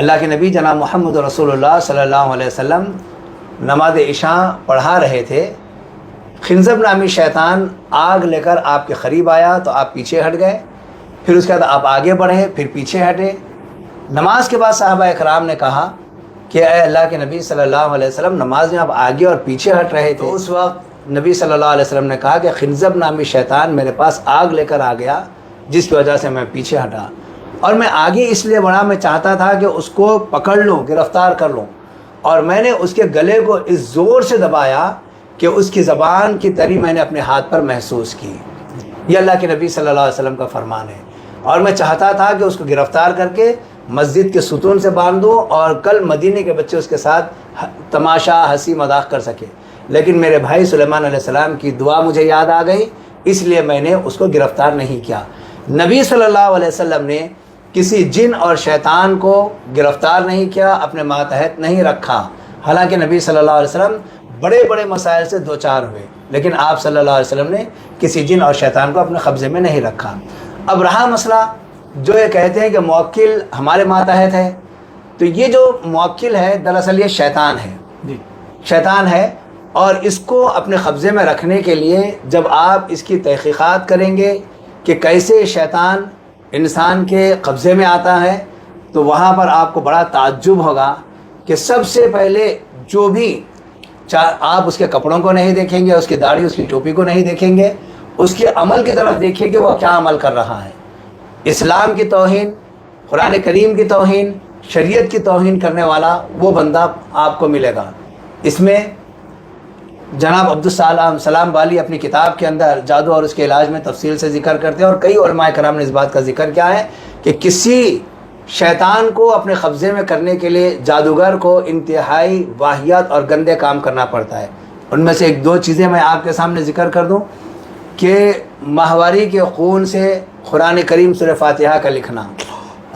اللہ کے نبی جناب محمد رسول اللہ صلی اللہ علیہ وسلم نماز عشاء پڑھا رہے تھے، خنزب نامی شیطان آگ لے کر آپ کے قریب آیا تو آپ پیچھے ہٹ گئے، پھر اس کے بعد آپ آگے بڑھے، پھر پیچھے ہٹے۔ نماز کے بعد صحابہ اکرام نے کہا کہ اے اللہ کے نبی صلی اللہ علیہ وسلم، نماز میں آپ آگے اور پیچھے ہٹ رہے تھے۔ تو اس وقت نبی صلی اللہ علیہ وسلم نے کہا کہ خنزب نامی شیطان میرے پاس آگ لے کر آ گیا، جس کی وجہ سے میں پیچھے ہٹا، اور میں آگے اس لیے بڑھا، میں چاہتا تھا کہ اس کو پکڑ لوں، گرفتار کر لوں، اور میں نے اس کے گلے کو اس زور سے دبایا کہ اس کی زبان کی تری میں نے اپنے ہاتھ پر محسوس کی۔ یہ اللہ کے نبی صلی اللہ علیہ وسلم کا فرمان ہے، اور میں چاہتا تھا کہ اس کو گرفتار کر کے مسجد کے ستون سے باندھ دوں اور کل مدینے کے بچے اس کے ساتھ تماشا، ہنسی مذاق کر سکے، لیکن میرے بھائی سلیمان علیہ السلام کی دعا مجھے یاد آ گئی، اس لیے میں نے اس کو گرفتار نہیں کیا۔ نبی صلی اللہ علیہ وسلم نے کسی جن اور شیطان کو گرفتار نہیں کیا، اپنے ماتحت نہیں رکھا، حالانکہ نبی صلی اللہ علیہ وسلم بڑے بڑے مسائل سے دوچار ہوئے، لیکن آپ صلی اللہ علیہ وسلم نے کسی جن اور شیطان کو اپنے قبضے میں نہیں رکھا۔ اب رہا مسئلہ جو یہ کہتے ہیں کہ موکل ہمارے ماتحت ہے، تو یہ جو موکل ہے دراصل یہ شیطان ہے، شیطان ہے، اور اس کو اپنے قبضے میں رکھنے کے لیے جب آپ اس کی تحقیقات کریں گے کہ کیسے شیطان انسان کے قبضے میں آتا ہے، تو وہاں پر آپ کو بڑا تعجب ہوگا کہ سب سے پہلے جو بھی آپ اس کے کپڑوں کو نہیں دیکھیں گے، اس کی داڑھی، اس کی ٹوپی کو نہیں دیکھیں گے، اس کے عمل کی طرف دیکھیں کہ وہ کیا عمل کر رہا ہے۔ اسلام کی توہین، قرآن کریم کی توہین، شریعت کی توہین کرنے والا وہ بندہ آپ کو ملے گا۔ اس میں جناب عبدالسلام بالی اپنی کتاب کے اندر جادو اور اس کے علاج میں تفصیل سے ذکر کرتے ہیں، اور کئی علماء کرام نے اس بات کا ذکر کیا ہے کہ کسی شیطان کو اپنے قبضے میں کرنے کے لیے جادوگر کو انتہائی واہیات اور گندے کام کرنا پڑتا ہے۔ ان میں سے ایک دو چیزیں میں آپ کے سامنے ذکر کر دوں کہ ماہواری کے خون سے قرآن کریم سورہ فاتحہ کا لکھنا،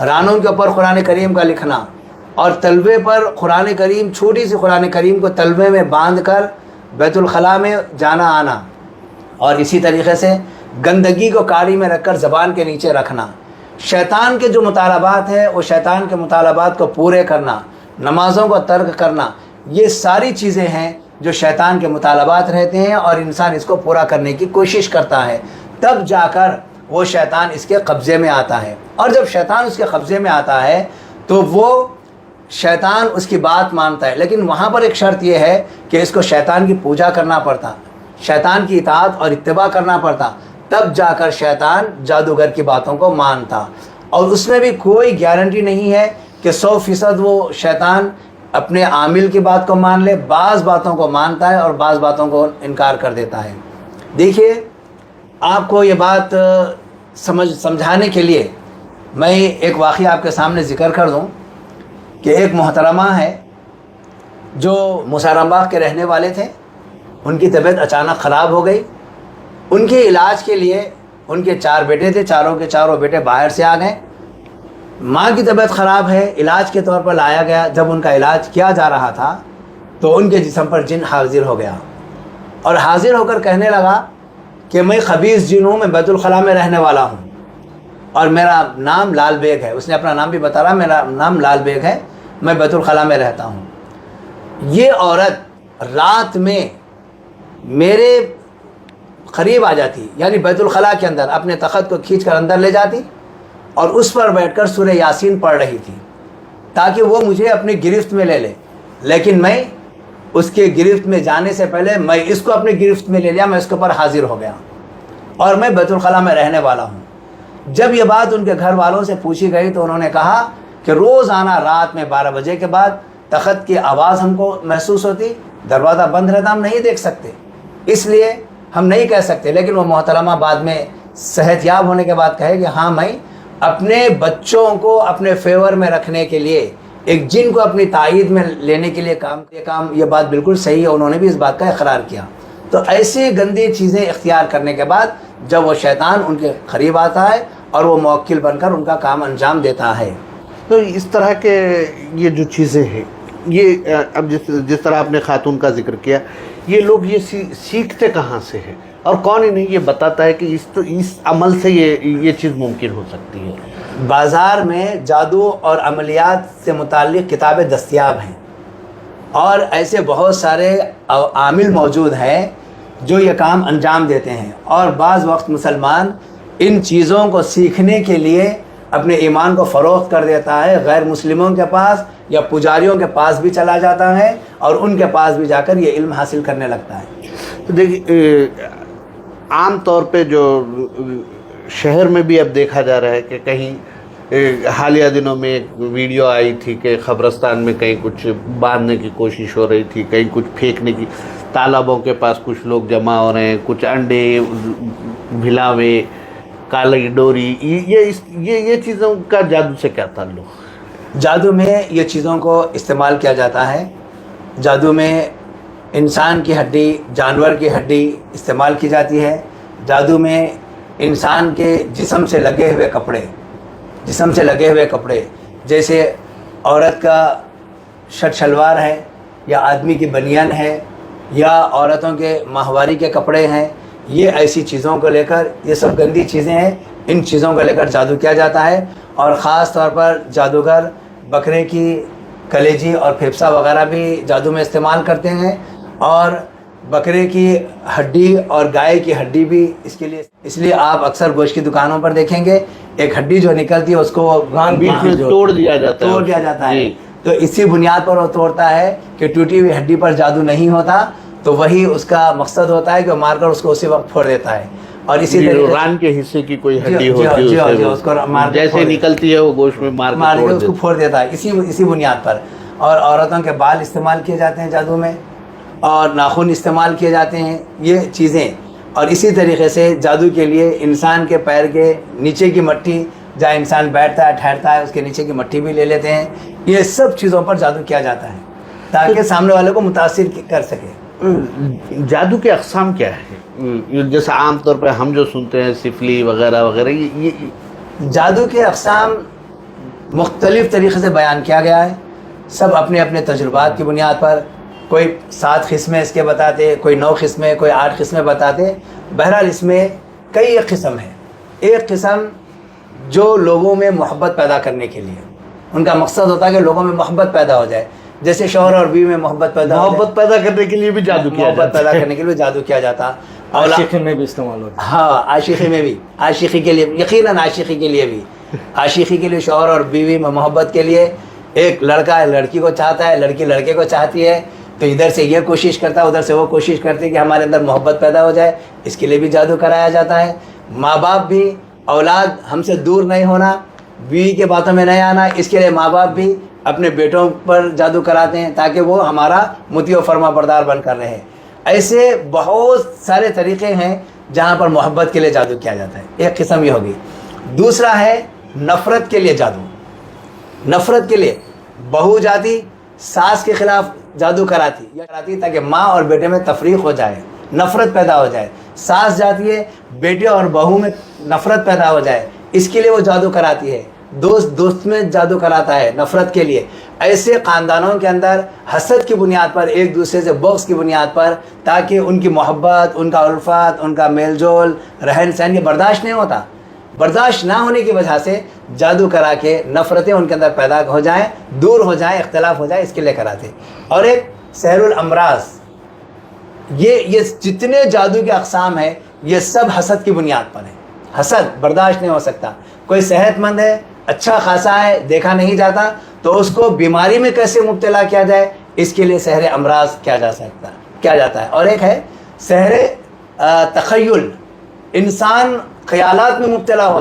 رانوں کے اوپر قرآن کریم کا لکھنا، اور تلوے پر قرآن کریم، چھوٹی سی قرآن کریم کو تلوے میں باندھ کر بیت الخلاء میں جانا آنا، اور اسی طریقے سے گندگی کو کاڑی میں رکھ کر زبان کے نیچے رکھنا، شیطان کے جو مطالبات ہیں وہ شیطان کے مطالبات کو پورے کرنا، نمازوں کو ترک کرنا، یہ ساری چیزیں ہیں جو شیطان کے مطالبات رہتے ہیں، اور انسان اس کو پورا کرنے کی کوشش کرتا ہے، تب جا کر وہ شیطان اس کے قبضے میں آتا ہے۔ اور جب شیطان اس کے قبضے میں آتا ہے تو وہ شیطان اس کی بات مانتا ہے، لیکن وہاں پر ایک شرط یہ ہے کہ اس کو شیطان کی پوجا کرنا پڑتا، شیطان کی اطاعت اور اتباع کرنا پڑتا، تب جا کر شیطان جادوگر کی باتوں کو مانتا۔ اور اس میں بھی کوئی گارنٹی نہیں ہے کہ 100% وہ شیطان اپنے عامل کی بات کو مان لے، بعض باتوں کو مانتا ہے اور بعض باتوں کو انکار کر دیتا ہے۔ دیکھیے، آپ کو یہ بات سمجھانے کے لیے میں ایک واقعہ آپ کے سامنے ذکر کر دوں کہ ایک محترمہ ہے جو مسارم باغ کے رہنے والے تھے، ان کی طبیعت اچانک خراب ہو گئی۔ ان کے علاج کے لیے ان کے 4 بیٹے تھے، چاروں کے چاروں بیٹے باہر سے آ گئے۔ ماں کی طبیعت خراب ہے، علاج کے طور پر لایا گیا۔ جب ان کا علاج کیا جا رہا تھا تو ان کے جسم پر جن حاضر ہو گیا، اور حاضر ہو کر کہنے لگا کہ میں خبیث جن ہوں، میں بیت الخلاء میں رہنے والا ہوں، اور میرا نام لال بیگ ہے۔ اس نے اپنا نام بھی بتا رہا، میرا نام لال بیگ ہے، میں بیت الخلاء میں رہتا ہوں۔ یہ عورت رات میں میرے قریب آ جاتی، یعنی بیت الخلاء کے اندر اپنے تخت کو کھینچ کر اندر لے جاتی، اور اس پر بیٹھ کر سورہ یاسین پڑھ رہی تھی تاکہ وہ مجھے اپنی گرفت میں لے لے، لیکن میں اس کے گرفت میں جانے سے پہلے میں اس کو اپنی گرفت میں لے لیا، میں اس کے اوپر حاضر ہو گیا، اور میں بیت الخلاء میں رہنے والا ہوں۔ جب یہ بات ان کے گھر والوں سے پوچھی گئی تو انہوں نے کہا کہ روزانہ رات میں 12 بجے کے بعد تخت کی آواز ہم کو محسوس ہوتی، دروازہ بند رہتا، ہم نہیں دیکھ سکتے، اس لیے ہم نہیں کہہ سکتے۔ لیکن وہ محترمہ بعد میں صحت یاب ہونے کے بعد کہے کہ ہاں، میں اپنے بچوں کو اپنے فیور میں رکھنے کے لیے، ایک جن کو اپنی تائید میں لینے کے لیے کام یہ بات بالکل صحیح ہے، انہوں نے بھی اس بات کا اقرار کیا۔ تو ایسی گندی چیزیں اختیار کرنے کے بعد جب وہ شیطان ان کے قریب آتا ہے اور وہ موکل بن کر ان کا کام انجام دیتا ہے۔ تو اس طرح کے یہ جو چیزیں ہیں، یہ اب جس طرح آپ نے خاتون کا ذکر کیا، یہ لوگ یہ سیکھتے کہاں سے ہیں؟ اور کون انہیں یہ بتاتا ہے کہ اس عمل سے یہ چیز ممکن ہو سکتی ہے؟ بازار میں جادو اور عملیات سے متعلق کتابیں دستیاب ہیں، اور ایسے بہت سارے عامل موجود ہیں جو یہ کام انجام دیتے ہیں، اور بعض وقت مسلمان ان چیزوں کو سیکھنے کے لیے اپنے ایمان کو فروخت کر دیتا ہے، غیر مسلموں کے پاس یا پجاریوں کے پاس بھی چلا جاتا ہے اور ان کے پاس بھی جا کر یہ علم حاصل کرنے لگتا ہے۔ تو دیکھیے عام طور پہ جو شہر میں بھی اب دیکھا جا رہا ہے کہ کہیں حالیہ دنوں میں ایک ویڈیو آئی تھی کہ قبرستان میں کہیں کچھ باندھنے کی کوشش ہو رہی تھی، کہیں کچھ پھینکنے کی، تالابوں کے پاس کچھ لوگ جمع ہو رہے ہیں، کچھ انڈے بھلاوے، کالی ڈوری، یہ چیزوں کا جادو سے کیا تعلق؟ جادو میں یہ چیزوں کو استعمال کیا جاتا ہے۔ جادو میں انسان کی ہڈی، جانور کی ہڈی استعمال کی جاتی ہے۔ جادو میں انسان کے جسم سے لگے ہوئے کپڑے جیسے عورت کا شرٹ شلوار ہے، یا آدمی کی بنیان ہے، یا عورتوں کے ماہواری کے کپڑے ہیں، یہ ایسی چیزوں کو لے کر، یہ سب گندی چیزیں ہیں، ان چیزوں کو لے کر جادو کیا جاتا ہے۔ اور خاص طور پر جادوگر بکرے کی کلیجی اور پھیپسا وغیرہ بھی جادو میں استعمال کرتے ہیں، اور بکرے کی ہڈی اور گائے کی ہڈی بھی اس لیے آپ اکثر گوشت کی دکانوں پر دیکھیں گے ایک ہڈی جو نکلتی ہے اس کو بیچ میں توڑ دیا جاتا ہے۔ تو اسی بنیاد پر وہ توڑتا ہے کہ ٹوٹی ہوئی ہڈی پر جادو نہیں ہوتا، تو وہی اس کا مقصد ہوتا ہے کہ وہ مار کر اس کو اسی وقت پھوڑ دیتا ہے۔ اور اسی طریقے ران کے حصے کی کوئی ہڈی ہوتی ہے، اس کو جیسے نکلتی ہے وہ گوشت میں مار کے اس کو پھوڑ دیتا ہے، اسی بنیاد پر۔ اور عورتوں کے بال استعمال کیے جاتے ہیں جادو میں، اور ناخن استعمال کیے جاتے ہیں، یہ چیزیں۔ اور اسی طریقے سے جادو کے لیے انسان کے پیر کے نیچے کی مٹی، جہاں انسان بیٹھتا ہے ٹھہرتا ہے، اس کے نیچے کی مٹی بھی لے لیتے ہیں۔ یہ سب چیزوں پر جادو کیا جاتا ہے تاکہ سامنے والے کو متاثر کر سکے۔ جادو کے اقسام کیا ہے؟ جیسے عام طور پہ ہم جو سنتے ہیں سفلی وغیرہ وغیرہ، یہ جادو کے اقسام مختلف طریقے سے بیان کیا گیا ہے، سب اپنے اپنے تجربات کی بنیاد پر۔ کوئی 7 قسمیں اس کے بتاتے، کوئی 9 قسمیں، کوئی 8 قسمیں بتاتے۔ بہرحال اس میں کئی قسم ہیں۔ ایک قسم جو لوگوں میں محبت پیدا کرنے کے لیے، ان کا مقصد ہوتا ہے کہ لوگوں میں محبت پیدا ہو جائے، جیسے شوہر اور بیوی میں محبت پیدا کرنے کے لیے بھی جادو کیا جاتا ہے۔ محبت پیدا کرنے کے لیے جادو کیا جاتا، عاشقی میں بھی استعمال ہوتا ہے۔ ہاں، عاشقی میں بھی، عاشقی کے لیے، یقیناً عاشقی کے لیے بھی، عاشقی کے لیے، شوہر اور بیوی میں محبت کے لیے۔ ایک لڑکا لڑکی کو چاہتا ہے، لڑکی لڑکے کو چاہتی ہے، تو ادھر سے یہ کوشش کرتا ہے، ادھر سے وہ کوشش کرتی ہے کہ ہمارے اندر محبت پیدا ہو جائے، اس کے لیے بھی جادو کرایا جاتا ہے۔ ماں باپ بھی، اولاد ہم سے دور نہیں ہونا، بیوی کے باتوں میں نہیں آنا، اس کے لیے ماں باپ بھی اپنے بیٹوں پر جادو کراتے ہیں تاکہ وہ ہمارا مطیع و فرما بردار بن کر رہے۔ ایسے بہت سارے طریقے ہیں جہاں پر محبت کے لیے جادو کیا جاتا ہے۔ ایک قسم یہ ہوگی۔ دوسرا ہے نفرت کے لیے جادو۔ نفرت کے لیے بہو جاتی ساس کے خلاف جادو کراتی تاکہ ماں اور بیٹے میں تفریق ہو جائے، نفرت پیدا ہو جائے۔ ساس جاتی ہے بیٹے اور بہو میں نفرت پیدا ہو جائے، اس کے لیے وہ جادو کراتی ہے۔ دوست میں جادو کراتا ہے نفرت کے لیے۔ ایسے خاندانوں کے اندر حسد کی بنیاد پر، ایک دوسرے سے بغض کی بنیاد پر، تاکہ ان کی محبت، ان کا الفت، ان کا میل جول، رہن سہن یہ برداشت نہیں ہوتا، برداشت نہ ہونے کی وجہ سے جادو کرا کے نفرتیں ان کے اندر پیدا ہو جائیں، دور ہو جائیں، اختلاف ہو جائے، اس کے لیے کراتے۔ اور ایک سحر الامراض، یہ جتنے جادو کے اقسام ہیں یہ سب حسد کی بنیاد پر ہیں۔ حسد برداشت نہیں ہو سکتا۔ کوئی صحت مند ہے، اچھا خاصا ہے، دیکھا نہیں جاتا، تو اس کو بیماری میں کیسے مبتلا کیا جائے، اس کے لیے سحر امراض کیا جاتا ہے۔ اور ایک ہے سحر تخیل، انسان خیالات میں مبتلا ہو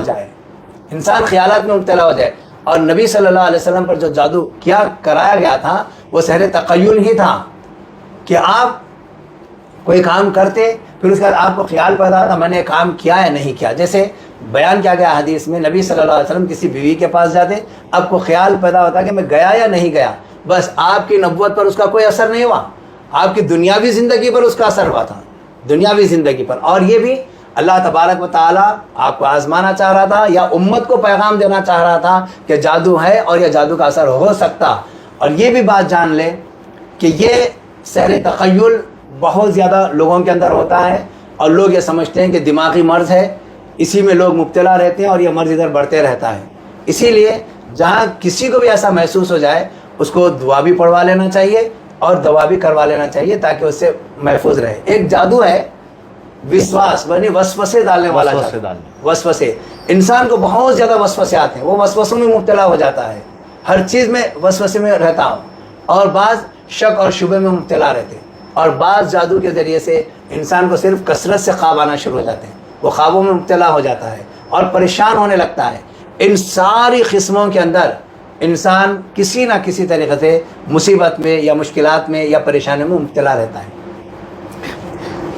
جائے، اور نبی صلی اللہ علیہ وسلم پر جو جادو کرایا گیا تھا وہ سحر تخیل ہی تھا کہ آپ کوئی کام کرتے، پھر اس کے بعد آپ کو خیال پیدا ہوتا میں نے کام کیا یا نہیں کیا۔ جیسے بیان کیا گیا حدیث میں، نبی صلی اللہ علیہ وسلم کسی بیوی کے پاس جاتے، آپ کو خیال پیدا ہوتا کہ میں گیا یا نہیں گیا، بس آپ کی نبوت پر اس کا کوئی اثر نہیں ہوا، آپ کی دنیاوی زندگی پر اس کا اثر ہوا تھا، دنیاوی زندگی پر۔ اور یہ بھی اللہ تبارک و تعالیٰ آپ کو آزمانا چاہ رہا تھا، یا امت کو پیغام دینا چاہ رہا تھا کہ جادو ہے اور یہ جادو کا اثر ہو سکتا۔ اور یہ بھی بات جان لیں کہ یہ سحر تخیل بہت زیادہ لوگوں کے اندر ہوتا ہے، اور لوگ یہ سمجھتے ہیں کہ دماغی مرض ہے, اسی میں لوگ مبتلا رہتے ہیں اور یہ مرض ادھر بڑھتے رہتا ہے. اسی لیے جہاں کسی کو بھی ایسا محسوس ہو جائے اس کو دعا بھی پڑھوا لینا چاہیے اور دوا بھی کروا لینا چاہیے تاکہ اس سے محفوظ رہے. ایک جادو ہے وشواس, یعنی وسوسے ڈالنے والا جادو. وسوسے, انسان کو بہت زیادہ وسوسے آتے ہیں, وہ وسوسوں میں مبتلا ہو جاتا ہے, ہر چیز میں وسوسے میں رہتا ہوں, اور بعض شک اور شبہ میں مبتلا رہتے ہیں, اور بعض جادو کے ذریعے سے انسان کو صرف کثرت سے خواب آنا شروع ہو جاتے ہیں, وہ خوابوں میں مبتلا ہو جاتا ہے اور پریشان ہونے لگتا ہے. ان ساری قسموں کے اندر انسان کسی نہ کسی طریقے سے مصیبت میں یا مشکلات میں یا پریشانی میں مبتلا رہتا ہے.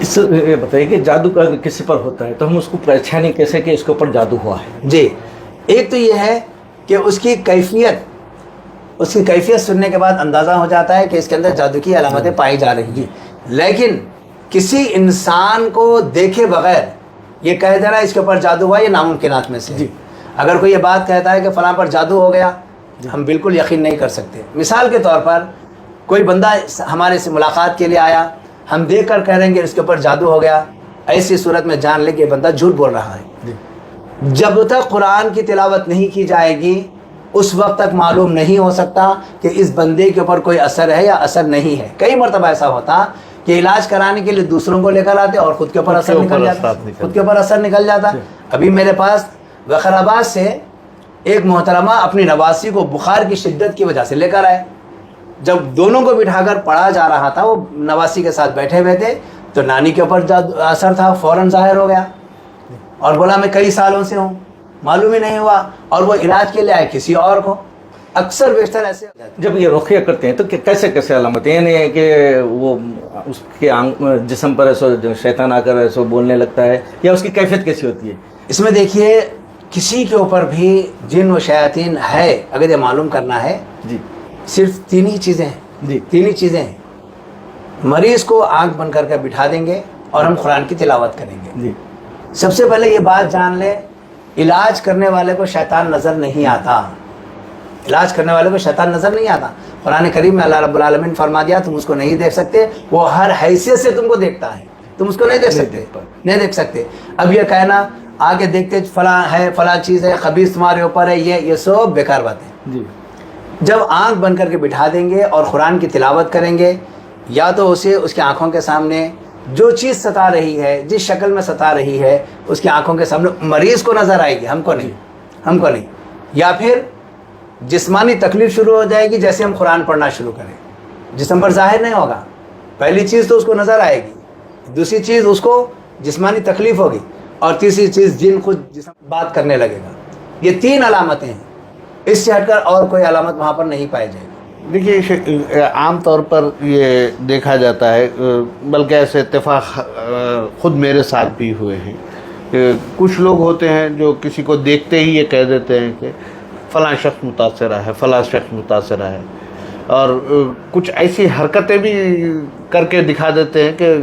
اس سے یہ بتائیے کہ جادو کا اگر کسی پر ہوتا ہے تو ہم اس کو پہچانیں کیسے کہ اس کے اوپر جادو ہوا ہے؟ جی, ایک تو یہ ہے کہ اس کی کیفیت سننے کے بعد اندازہ ہو جاتا ہے کہ اس کے اندر جادو کی علامتیں پائی جا رہی ہیں. لیکن کسی انسان کو دیکھے بغیر یہ کہہ دینا اس کے اوپر جادو ہوا, یہ ناممکنات میں سے. جی, اگر کوئی یہ بات کہتا ہے کہ فلاں پر جادو ہو گیا, ہم بالکل یقین نہیں کر سکتے. مثال کے طور پر کوئی بندہ ہمارے سے ملاقات کے لیے آیا, ہم دیکھ کر کہہ رہے ہیں کہ اس کے اوپر جادو ہو گیا, ایسی صورت میں جان لے کہ یہ بندہ جھوٹ بول رہا ہے. جب تک قرآن کی تلاوت نہیں کی جائے گی اس وقت تک معلوم نہیں ہو سکتا کہ اس بندے کے اوپر کوئی اثر ہے یا اثر نہیں ہے. کئی مرتبہ ایسا ہوتا کہ علاج کرانے کے لیے دوسروں کو لے کر آتے اور خود کے اوپر اثر نکل جاتا. ابھی میرے پاس وقارآباد سے ایک محترمہ اپنی نواسی کو بخار کی شدت کی وجہ سے لے کر آئے. جب دونوں کو بٹھا کر پڑھا جا رہا تھا, وہ نواسی کے ساتھ بیٹھے ہوئے تھے, تو نانی کے اوپر اثر تھا, فوراً ظاہر ہو گیا اور بولا میں کئی سالوں سے ہوں, معلوم ہی نہیں ہوا, اور وہ علاج کے لیے آئے کسی اور کو. اکثر بیشتر ایسے جب یہ رقیہ کرتے ہیں تو کیسے کیسے علامتیں, یعنی کہ وہ اس کے جسم پر ایسو شیطان آ کر ایسو بولنے لگتا ہے, یا اس کی کیفیت کیسی ہوتی ہے؟ اس میں دیکھیے کسی کے اوپر بھی جن و شیاطین ہے اگر یہ معلوم کرنا ہے, جی, صرف تین ہی چیزیں ہیں. جی, تین ہی چیزیں ہیں. مریض کو آنکھ بند کر کے بٹھا دیں گے اور ہم قرآن کی تلاوت کریں گے. جی, سب سے پہلے یہ بات جان لے, علاج کرنے والے کو شیطان نظر نہیں آتا. علاج کرنے والے کو شیطان نظر نہیں آتا. قرآن کریم میں اللہ رب العالمین فرما دیا تم اس کو نہیں دیکھ سکتے, وہ ہر حیثیت سے تم کو دیکھتا ہے, تم اس کو نہیں دیکھ سکتے. اب یہ کہنا آگے دیکھتے فلاں ہے, فلاں چیز ہے, خبیث تمہارے اوپر ہے, یہ سب بیکار باتیں. جی, جب آنکھ بند کر کے بٹھا دیں گے اور قرآن کی تلاوت کریں گے, یا تو اسے اس کی آنکھوں کے سامنے جو چیز ستا رہی ہے, جس شکل میں ستا رہی ہے, اس کی آنکھوں کے سامنے مریض کو نظر آئے گی, ہم کو نہیں. یا پھر جسمانی تکلیف شروع ہو جائے گی, جیسے ہم قرآن پڑھنا شروع کریں, جسم پر ظاہر نہیں ہوگا. پہلی چیز تو اس کو نظر آئے گی, دوسری چیز اس کو جسمانی تکلیف ہوگی, اور تیسری چیز جن خود جسم بات کرنے لگے گا. یہ تین علامتیں ہیں, اس سے ہٹ کر اور کوئی علامت وہاں پر نہیں پائی جائے گی. دیکھیے عام طور پر یہ دیکھا جاتا ہے, بلکہ ایسے اتفاق خود میرے ساتھ بھی ہوئے ہیں کہ کچھ لوگ ہوتے ہیں جو کسی کو دیکھتے ہی یہ کہہ دیتے ہیں کہ فلاں شخص متاثرہ ہے, فلاں شخص متاثرہ ہے, اور کچھ ایسی حرکتیں بھی کر کے دکھا دیتے ہیں کہ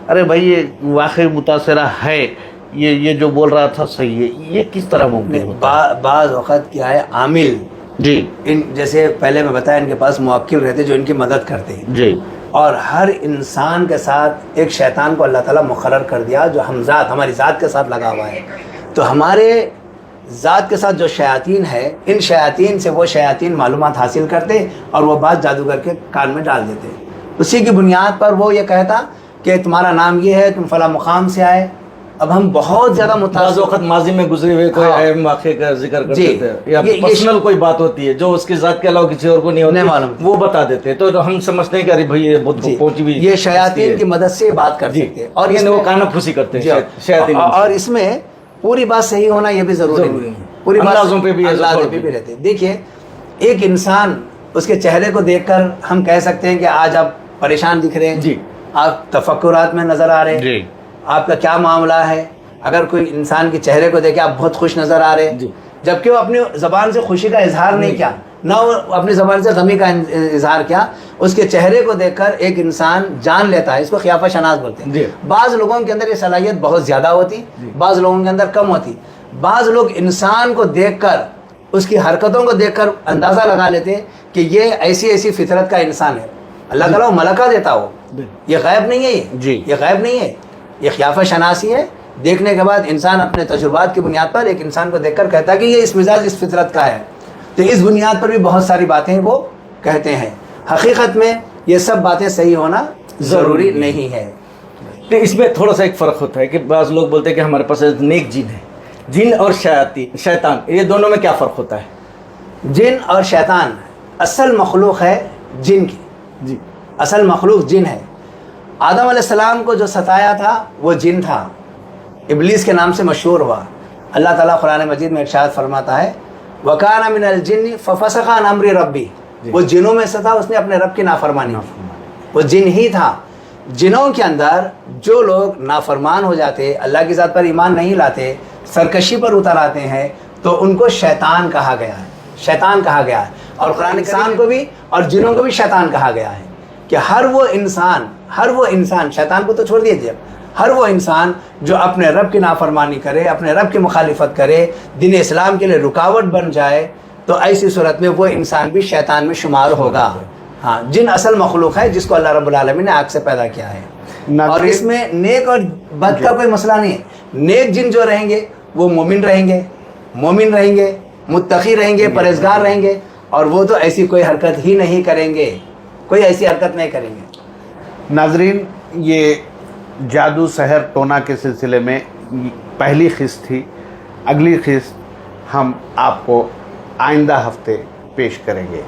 ارے بھائی یہ واقعی متاثرہ ہے, یہ جو بول رہا تھا صحیح ہے. یہ کس طرح ممکن ہوتا ہے؟ بعض وقت کیا ہے, عامل, جی, ان جیسے پہلے میں بتایا ان کے پاس موکل رہتے جو ان کی مدد کرتے ہیں. جی, اور ہر انسان کے ساتھ ایک شیطان کو اللہ تعالیٰ مقرر کر دیا جو ہم ذات, ہماری ذات کے ساتھ لگا ہوا ہے. تو ہمارے ذات کے ساتھ جو شیاطین ہے, ان شیاطین سے وہ شیاطین معلومات حاصل کرتے اور وہ بات جادو کر کے کان میں ڈال دیتے. اسی کی بنیاد پر وہ یہ کہتا کہ تمہارا نام یہ ہے, تم فلاں مقام سے آئے. اب ہم بہت زیادہ بعض وقت ماضی میں گزرے ہوئے کوئی اہم واقعے کا ذکر کرتے تھے, یا پرسنل کوئی بات ہوتی ہے جو اس کی ذات کے علاوہ کسی اور کو نہیں ہوتی, معلوم, وہ بتا دیتے ہیں. تو ہم سمجھتے ہیں کہ ارے بھائی یہ بہت پہنچی ہوئی, یہ شیاطین کی مدد سے بات کر سکتے ہیں, اور وہ کانا پھوسی کرتے ہیں شیاطین. اور اس میں پوری بات صحیح ہونا یہ بھی ضروری نہیں ہے, پوری اندازوں پہ بھی رہتے. دیکھیے ایک انسان, اس کے چہرے کو دیکھ کر ہم کہہ سکتے ہیں کہ آج آپ پریشان دکھ رہے ہیں, جی, آپ تفکرات میں نظر آ رہے ہیں, جی, آپ کا کیا معاملہ ہے. اگر کوئی انسان کے چہرے کو دیکھے آپ بہت خوش نظر آ رہے ہیں, جبکہ وہ اپنی زبان سے خوشی کا اظہار نہیں کیا, نہ وہ اپنی زبان سے غمی کا اظہار کیا, اس کے چہرے کو دیکھ کر ایک انسان جان لیتا ہے. اس کو قیافہ شناس بولتے ہیں. بعض لوگوں کے اندر یہ صلاحیت بہت زیادہ ہوتی, بعض لوگوں کے اندر کم ہوتی. بعض لوگ انسان کو دیکھ کر, اس کی حرکتوں کو دیکھ کر اندازہ لگا لیتے کہ یہ ایسی ایسی فطرت کا انسان ہے. اللہ تعالیٰ ملکہ دیتا ہو, یہ غائب نہیں ہے, یہ غائب نہیں ہے. یہ خیافہ شناسی ہے. دیکھنے کے بعد انسان اپنے تجربات کی بنیاد پر ایک انسان کو دیکھ کر کہتا ہے کہ یہ اس مزاج اس فطرت کا ہے. تو اس بنیاد پر بھی بہت ساری باتیں وہ کہتے ہیں. حقیقت میں یہ سب باتیں صحیح ہونا ضروری نہیں ہے. تو اس میں تھوڑا سا ایک فرق ہوتا ہے کہ بعض لوگ بولتے ہیں کہ ہمارے پاس نیک جن ہے. جن اور شیطان یہ دونوں میں کیا فرق ہوتا ہے؟ جن اور شیطان اصل مخلوق ہے جن کی. جی اصل مخلوق جن ہے. آدم علیہ السلام کو جو ستایا تھا وہ جن تھا، ابلیس کے نام سے مشہور ہوا. اللہ تعالیٰ قرآن مجید میں ارشاد فرماتا ہے وَكَانَ مِنَ الْجِنِّ فَفَسَقَ عَنْ أَمْرِ رَبِّهِ. وہ جنوں میں سے تھا، اس نے اپنے رب کی نافرمانی کی. وہ جن ہی تھا. جنوں کے اندر جو لوگ نافرمان ہو جاتے، اللہ کی ذات پر ایمان نہیں لاتے، سرکشی پر اتر آتے ہیں، تو ان کو شیطان کہا گیا ہے. شیطان کہا گیا ہے. اور قرآن انسان کو بھی اور جنوں کو بھی شیطان کہا گیا ہے کہ ہر وہ انسان شیطان کو تو چھوڑ دیجیے، ہر وہ انسان جو اپنے رب کی نافرمانی کرے، اپنے رب کی مخالفت کرے، دین اسلام کے لیے رکاوٹ بن جائے، تو ایسی صورت میں وہ انسان بھی شیطان میں شمار ہوگا. ہاں، جن اصل مخلوق ہے جس کو اللہ رب العالمین نے آگ سے پیدا کیا ہے. اور اس میں نیک اور بد کا کوئی مسئلہ نہیں ہے. نیک جن جو رہیں گے وہ مومن رہیں گے، متقی رہیں گے، پرہیزگار رہیں گے، اور وہ تو ایسی کوئی حرکت ہی نہیں کریں گے، کوئی ایسی حرکت نہیں کریں گے. ناظرین، یہ جادو سحر ٹونا کے سلسلے میں پہلی قسط تھی. اگلی قسط ہم آپ کو آئندہ ہفتے پیش کریں گے.